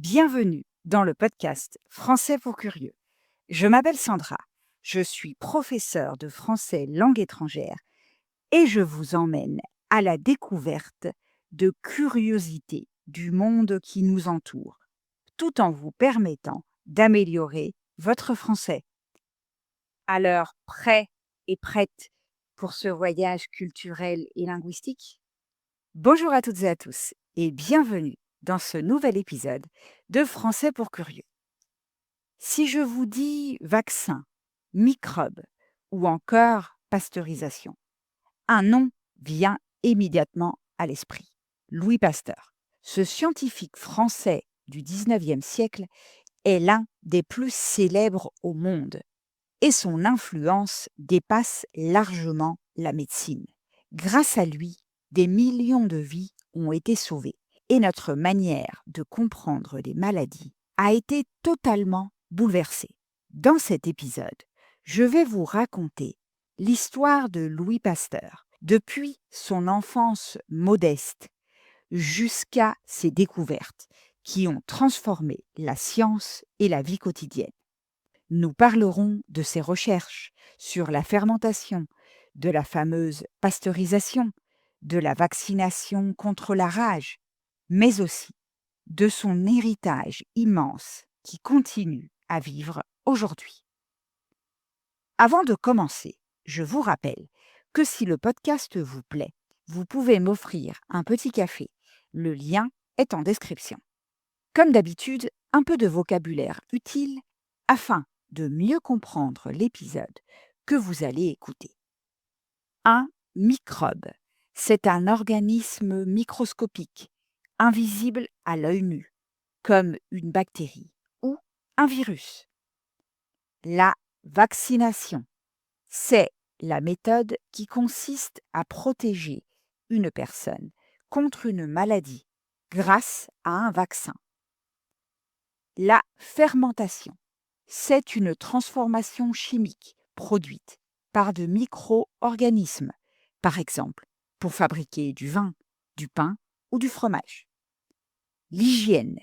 Bienvenue dans le podcast Français pour curieux. Je m'appelle Sandra, je suis professeure de français langue étrangère et je vous emmène à la découverte de curiosités du monde qui nous entoure, tout en vous permettant d'améliorer votre français. Alors, prêt et prête pour ce voyage culturel et linguistique? Bonjour à toutes et à tous et bienvenue dans ce nouvel épisode de Français pour curieux. Si je vous dis vaccin, microbe ou encore pasteurisation, un nom vient immédiatement à l'esprit. Louis Pasteur. Ce scientifique français du 19e siècle est l'un des plus célèbres au monde et son influence dépasse largement la médecine. Grâce à lui, des millions de vies ont été sauvées et notre manière de comprendre les maladies a été totalement bouleversée. Dans cet épisode, je vais vous raconter l'histoire de Louis Pasteur, depuis son enfance modeste jusqu'à ses découvertes qui ont transformé la science et la vie quotidienne. Nous parlerons de ses recherches sur la fermentation, de la fameuse pasteurisation, de la vaccination contre la rage, mais aussi de son héritage immense qui continue à vivre aujourd'hui. Avant de commencer, je vous rappelle que si le podcast vous plaît, vous pouvez m'offrir un petit café. Le lien est en description. Comme d'habitude, un peu de vocabulaire utile afin de mieux comprendre l'épisode que vous allez écouter. Un microbe, c'est un organisme microscopique, invisible à l'œil nu, comme une bactérie ou un virus. La vaccination, c'est la méthode qui consiste à protéger une personne contre une maladie grâce à un vaccin. La fermentation, c'est une transformation chimique produite par de micro-organismes, par exemple pour fabriquer du vin, du pain ou du fromage. L'hygiène,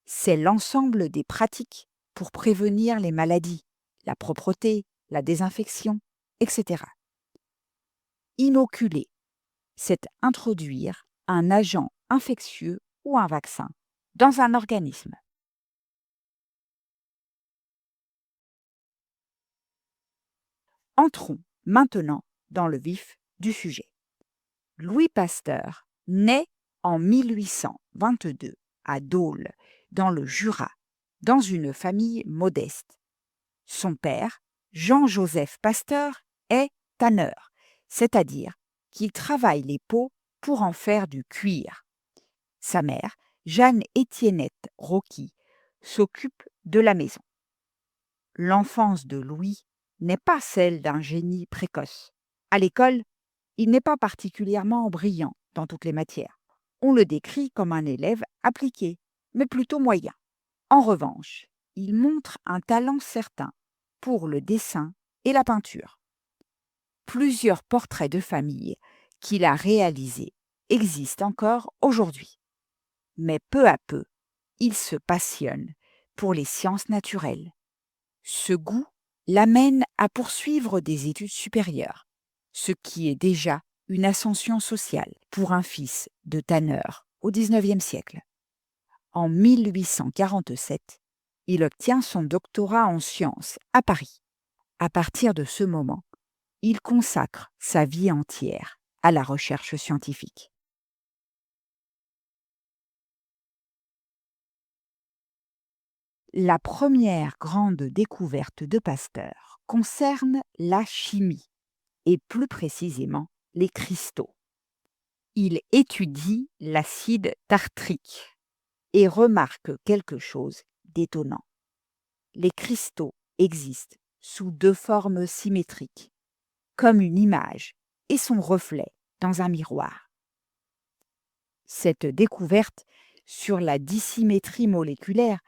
c'est l'ensemble des pratiques pour prévenir les maladies, la propreté, la désinfection, etc. Inoculer, c'est introduire un agent infectieux ou un vaccin dans un organisme. Entrons maintenant dans le vif du sujet. Louis Pasteur naît en 1822 à Dole, dans le Jura, dans une famille modeste. Son père, Jean-Joseph Pasteur, est tanneur, c'est-à-dire qu'il travaille les peaux pour en faire du cuir. Sa mère, Jeanne-Étiennette Rocky, s'occupe de la maison. L'enfance de Louis n'est pas celle d'un génie précoce. À l'école, il n'est pas particulièrement brillant dans toutes les matières. On le décrit comme un élève appliqué, mais plutôt moyen. En revanche, il montre un talent certain pour le dessin et la peinture. Plusieurs portraits de famille qu'il a réalisés existent encore aujourd'hui. Mais peu à peu, il se passionne pour les sciences naturelles. Ce goût l'amène à poursuivre des études supérieures, ce qui est déjà une ascension sociale pour un fils de tanneur au XIXe siècle. En 1847, il obtient son doctorat en sciences à Paris. À partir de ce moment, il consacre sa vie entière à la recherche scientifique. La première grande découverte de Pasteur concerne la chimie, et plus précisément les cristaux. Il étudie l'acide tartrique et remarque quelque chose d'étonnant. Les cristaux existent sous deux formes symétriques, comme une image et son reflet dans un miroir. Cette découverte sur la dissymétrie moléculaire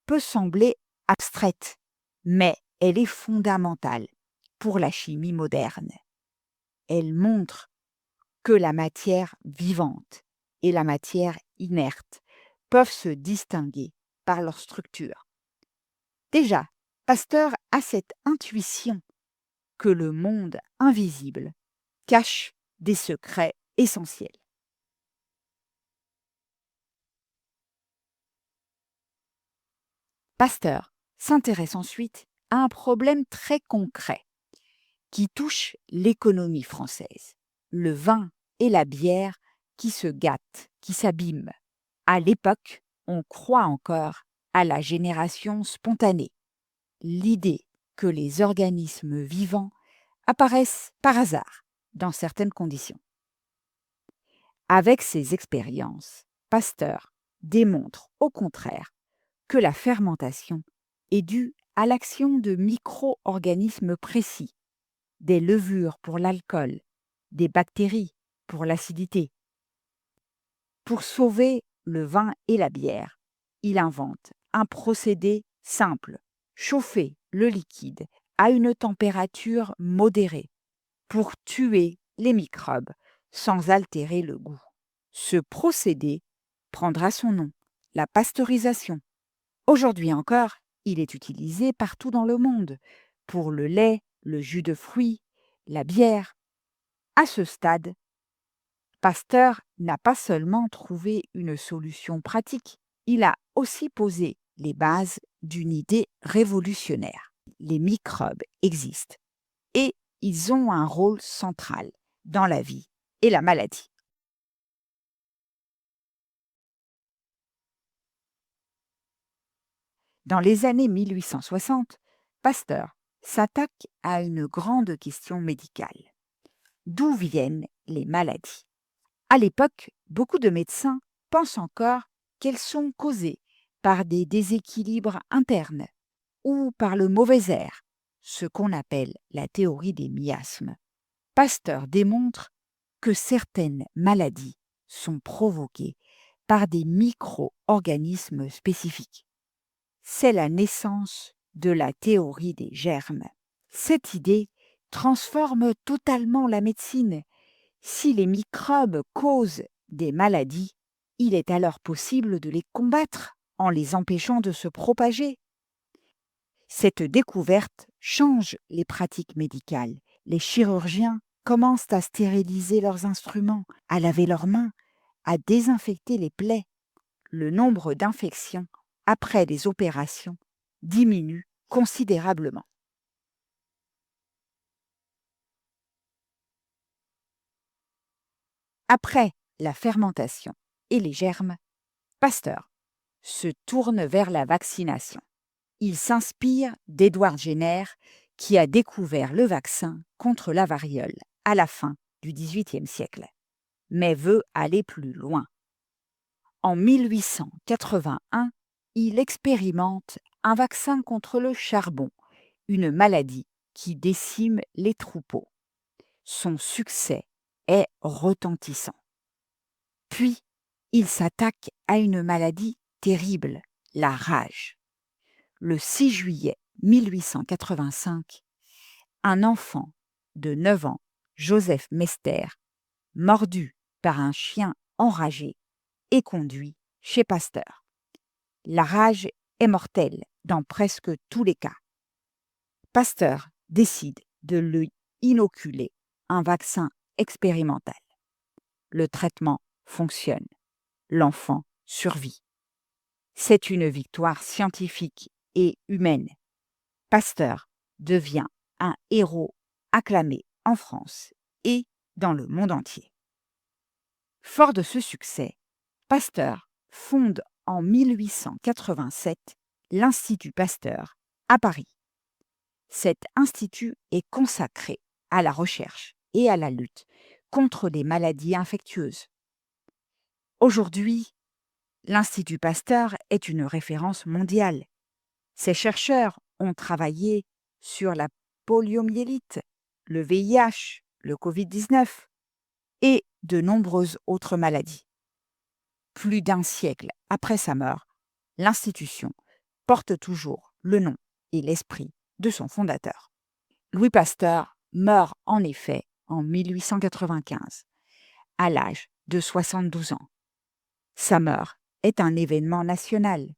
peut sembler abstraite, mais elle est fondamentale pour la chimie moderne. Elle montre que la matière vivante et la matière inerte peuvent se distinguer par leur structure. Déjà, Pasteur a cette intuition que le monde invisible cache des secrets essentiels. Pasteur s'intéresse ensuite à un problème très concret qui touche l'économie française, le vin et la bière qui se gâtent, qui s'abîment. À l'époque, on croit encore à la génération spontanée, l'idée que les organismes vivants apparaissent par hasard dans certaines conditions. Avec ses expériences, Pasteur démontre au contraire que la fermentation est due à l'action de micro-organismes précis, des levures pour l'alcool, des bactéries pour l'acidité. Pour sauver le vin et la bière, il invente un procédé simple, chauffer le liquide à une température modérée pour tuer les microbes sans altérer le goût. Ce procédé prendra son nom, la pasteurisation. Aujourd'hui encore, il est utilisé partout dans le monde, pour le lait, le jus de fruits, la bière. À ce stade, Pasteur n'a pas seulement trouvé une solution pratique, il a aussi posé les bases d'une idée révolutionnaire. Les microbes existent et ils ont un rôle central dans la vie et la maladie. Dans les années 1860, Pasteur s'attaque à une grande question médicale. D'où viennent les maladies? À l'époque, beaucoup de médecins pensent encore qu'elles sont causées par des déséquilibres internes ou par le mauvais air, ce qu'on appelle la théorie des miasmes. Pasteur démontre que certaines maladies sont provoquées par des micro-organismes spécifiques. C'est la naissance de la théorie des germes. Cette idée transforme totalement la médecine. Si les microbes causent des maladies, il est alors possible de les combattre en les empêchant de se propager. Cette découverte change les pratiques médicales. Les chirurgiens commencent à stériliser leurs instruments, à laver leurs mains, à désinfecter les plaies. Le nombre d'infections après les opérations diminue considérablement. Après la fermentation et les germes, Pasteur se tourne vers la vaccination. Il s'inspire d'Édouard Jenner qui a découvert le vaccin contre la variole à la fin du XVIIIe siècle, mais veut aller plus loin. En 1881, il expérimente un vaccin contre le charbon, une maladie qui décime les troupeaux. Son succès est retentissant. Puis, il s'attaque à une maladie terrible, la rage. Le 6 juillet 1885, un enfant de 9 ans, Joseph Mester, mordu par un chien enragé, est conduit chez Pasteur. La rage est mortelle dans presque tous les cas. Pasteur décide de lui inoculer un vaccin expérimental. Le traitement fonctionne. L'enfant survit. C'est une victoire scientifique et humaine. Pasteur devient un héros acclamé en France et dans le monde entier. Fort de ce succès, Pasteur fonde en 1887 l'Institut Pasteur à Paris. Cet institut est consacré à la recherche et à la lutte contre les maladies infectieuses. Aujourd'hui, l'Institut Pasteur est une référence mondiale. Ses chercheurs ont travaillé sur la poliomyélite, le VIH, le Covid-19 et de nombreuses autres maladies. Plus d'un siècle après sa mort, l'institution porte toujours le nom et l'esprit de son fondateur. Louis Pasteur meurt en effet en 1895, à l'âge de 72 ans. Sa mort est un événement national.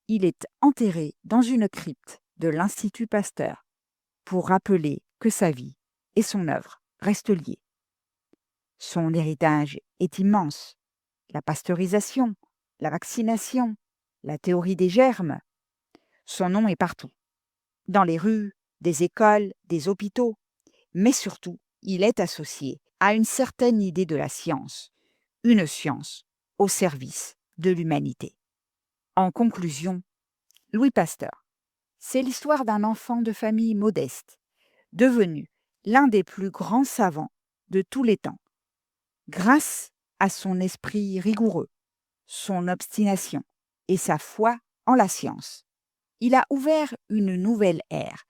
il est enterré dans une crypte de l'Institut Pasteur pour rappeler que sa vie et son œuvre restent liées. Son héritage est immense. La pasteurisation, la vaccination, la théorie des germes. Son nom est partout, dans les rues, des écoles, des hôpitaux, mais surtout, il est associé à une certaine idée de la science, une science au service de l'humanité. En conclusion, Louis Pasteur, c'est l'histoire d'un enfant de famille modeste, devenu l'un des plus grands savants de tous les temps, grâce à son esprit rigoureux, son obstination et sa foi en la science. Il a ouvert une nouvelle ère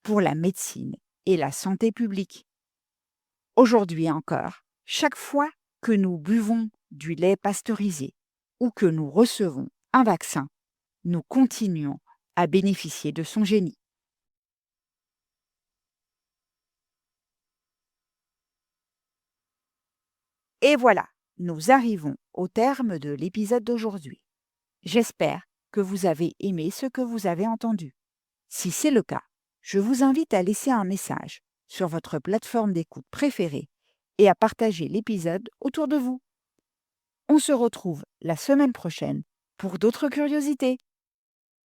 pour la médecine et la santé publique. Aujourd'hui encore, chaque fois que nous buvons du lait pasteurisé ou que nous recevons un vaccin, nous continuons à bénéficier de son génie. Et voilà, nous arrivons au terme de l'épisode d'aujourd'hui. J'espère que vous avez aimé ce que vous avez entendu. Si c'est le cas, je vous invite à laisser un message sur votre plateforme d'écoute préférée et à partager l'épisode autour de vous. On se retrouve la semaine prochaine pour d'autres curiosités.